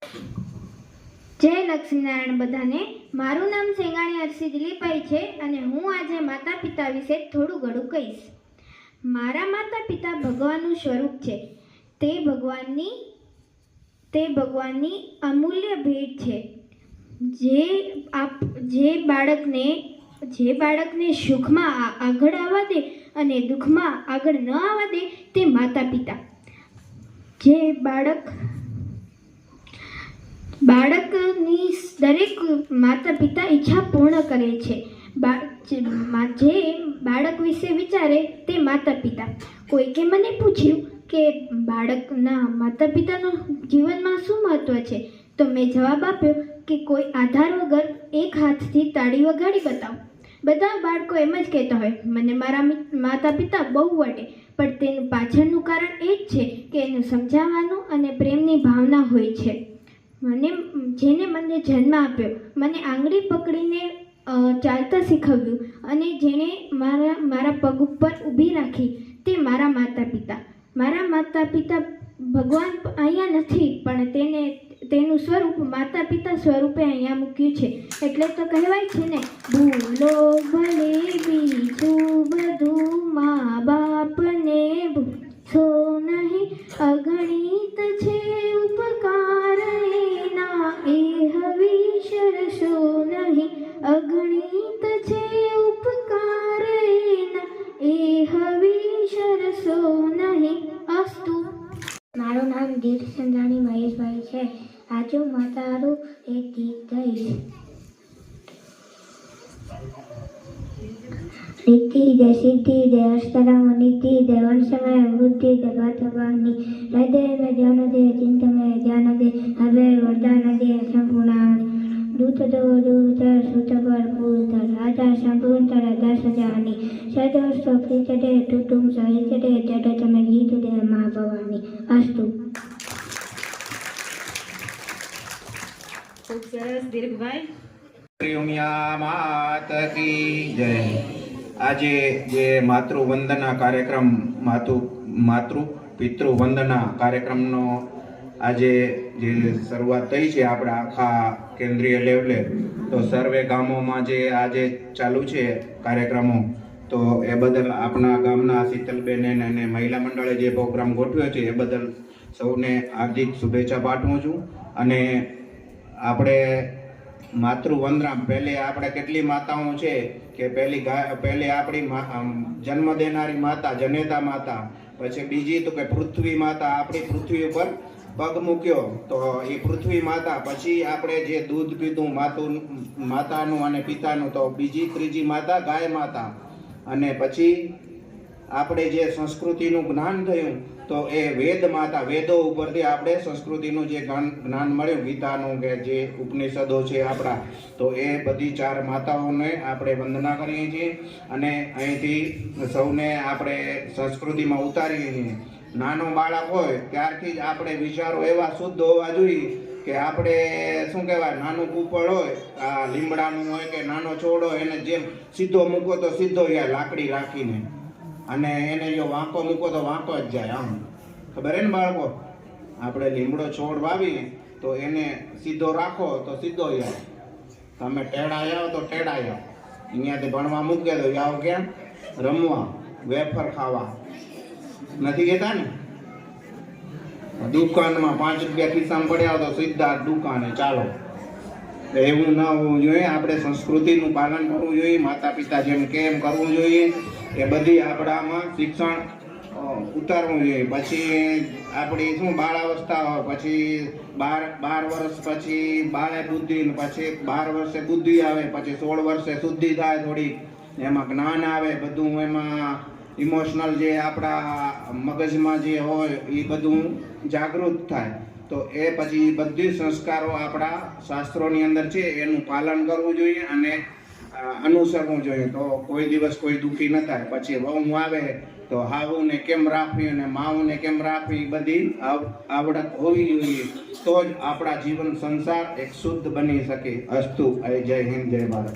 જય લક્ષ્મીનારાયણ બધાને. મારું નામ સેંગાણી અરસી દિલીપભાઈ છે અને હું આજે માતા પિતા વિશે થોડું ઘણું કહીશ. મારા માતા પિતા ભગવાનનું સ્વરૂપ છે. તે ભગવાનની અમૂલ્ય ભેટ છે. જે બાળકને સુખમાં આગળ આવવા દે અને દુઃખમાં આગળ ન આવવા દે તે માતા પિતા. જે બાળકની દરેક માતા પિતા ઈચ્છા પૂર્ણ કરે છે. જે બાળક વિશે વિચારે તે માતા પિતા. કોઈકે મને પૂછ્યું કે બાળકના માતા પિતાનું જીવનમાં શું મહત્વ છે, તો મેં જવાબ આપ્યો કે કોઈ આધાર વગર એક હાથથી તાળી વગાડી બતાવો. બધા બાળકો એમ જ કહેતા હોય, મને મારા માતા પિતા બહુ વટે, પણ તેનું પાછળનું કારણ એ જ છે કે એનું સમજાવવાનું અને પ્રેમની ભાવના હોય છે. જેને મને જન્મ આપ્યો, મને આંગળી પકડીને ચાલતા શીખવ્યું અને જેણે મારા પગ ઉપર ઊભી રાખી તે મારા માતા પિતા. મારા માતા પિતા ભગવાન અહીંયા નથી, પણ તેનું સ્વરૂપ માતા પિતા સ્વરૂપે અહીંયા મૂક્યું છે. એટલે તો કહેવાય છે ને, ભૂલો ભલે બીજું બધું, મા બાપને ભૂલશો નહીં, અગણિત છે ઉપકાર એના, એ હવે શરશો નહીં, અગણિત છે ઉપકાર એના, એ હવે શરશો નહીં. અસ્તુ. મારું નામ દીર્ઘચંદ્રાણી મહેશભાઈ છે. આજે હું માતારું એક ગીત ગાઈશ. સિદ્ધિ દે સિદ્ધિ દે અષ્ટરામ નિધિ દે વંશમય વૃદ્ધિ દે ભાતવાની હૃદય મેં ધ્યાન દે ચિંત મેં ધ્યાન દે હવે વરદાન દે સંપૂર્ણ દૂત દો દૂતર સુત પર પૂતર રાજા સંપૂર્ણ દસ જાની સદસ્તો પ્રીત દે ટુટુમ સહિત દે જડ તમે ગીત દે મા ભવાની. અસ્તુ. ખૂબ સરસ દીર્ઘભાઈ. માત કી જય. આજે જે માતૃવંદના કાર્યક્રમ માતૃ પિતૃ વંદના કાર્યક્રમનો આજે જે શરૂઆત થઈ છે આપણા આખા કેન્દ્રીય લેવલે, તો સર્વે ગામોમાં જે આજે ચાલુ છે કાર્યક્રમો, તો એ બદલ આપણા ગામના શીતલબેન અને મહિલા મંડળે જે પ્રોગ્રામ ગોઠવ્યો છે એ બદલ સૌને હાર્દિક શુભેચ્છા પાઠવું છું. અને આપણે માતૃવંદના પહેલી આપણે કેટલી માતાઓ છે કે પહેલી આપણી જન્મ દેનારી માતા જનેતા માતા, પછી બીજી તો કે પૃથ્વી માતા, આપણી પૃથ્વી ઉપર પગ મૂક્યો તો એ પૃથ્વી માતા. પછી આપણે જે દૂધ પીધું માતાનું અને પિતાનું, તો ત્રીજી માતા ગાય માતા. અને પછી આપણે જે સંસ્કૃતિનું જ્ઞાન થયું તો એ વેદ માતા. વેદો ઉપરથી આપણે સંસ્કૃતિનું જે જ્ઞાન મળ્યું, ગીતાનું કે જે ઉપનિષદો છે આપણા, તો એ બધી 4 માતાઓને આપણે વંદના કરીએ છીએ અને અહીંથી સૌને આપણે સંસ્કૃતિમાં ઉતારીએ છીએ. નાનો બાળક હોય ત્યારથી જ આપણે વિચારો એવા શુદ્ધ હોવા જોઈએ કે આપણે શું કહેવાય, નાનું કૂપળ હોય આ લીમડાનું હોય કે નાનો છોડ હોય, એને જેમ સીધો મૂકો તો સીધો જાય લાકડી રાખીને, અને એને જો વાંકો મૂકો તો વાંકો જ જાય. આમ ખબર હે ને બાળકો, આપણે લીમડો છોડ વાવીએ તો એને સીધો રાખો તો સીધો જાય, તમે ટેડા જાઓ તો ટેડા જાઓ. અહીંયાથી ભણવા મૂકે તો જાઓ કેમ રમવા, વેફર ખાવા, નથી કહેતા ને. દુકાનમાં 5 રૂપિયા ખિસ્સામાં પડ્યા તો સીધા દુકાને ચાલો. એવું ન હોવું જોઈએ. આપણે સંસ્કૃતિનું પાલન કરવું જોઈએ. માતા પિતા જેમ કેમ કરવું જોઈએ એ બધી આપણામાં શિક્ષણ ઉતારવું જોઈએ. પછી આપણી શું બાળાવસ્થા હોય, પછી 12 વર્ષ પછી બાળે બુદ્ધિ, પછી 12 વર્ષે બુદ્ધિ આવે, પછી 16 વર્ષે શુદ્ધિ થાય, થોડી એમાં જ્ઞાન આવે, બધું એમાં ઇમોશનલ જે આપણા મગજમાં જે હોય એ બધું જાગૃત થાય. તો એ પછી બધી સંસ્કારો આપણા શાસ્ત્રોની અંદર છે એનું પાલન કરવું જોઈએ અને અનુસરવું જોઈએ. તો કોઈ દિવસ કોઈ દુઃખી ન થાય. પછી વહુ આવે તો હાવુને કેમ રાખવી અને માવુને કેમ રાખવી, બધી આવડત હોવી જોઈએ. તો જ આપણા જીવન સંસાર એક શુદ્ધ બની શકે. અસ્તુ. જય હિન્દ, જય ભારત.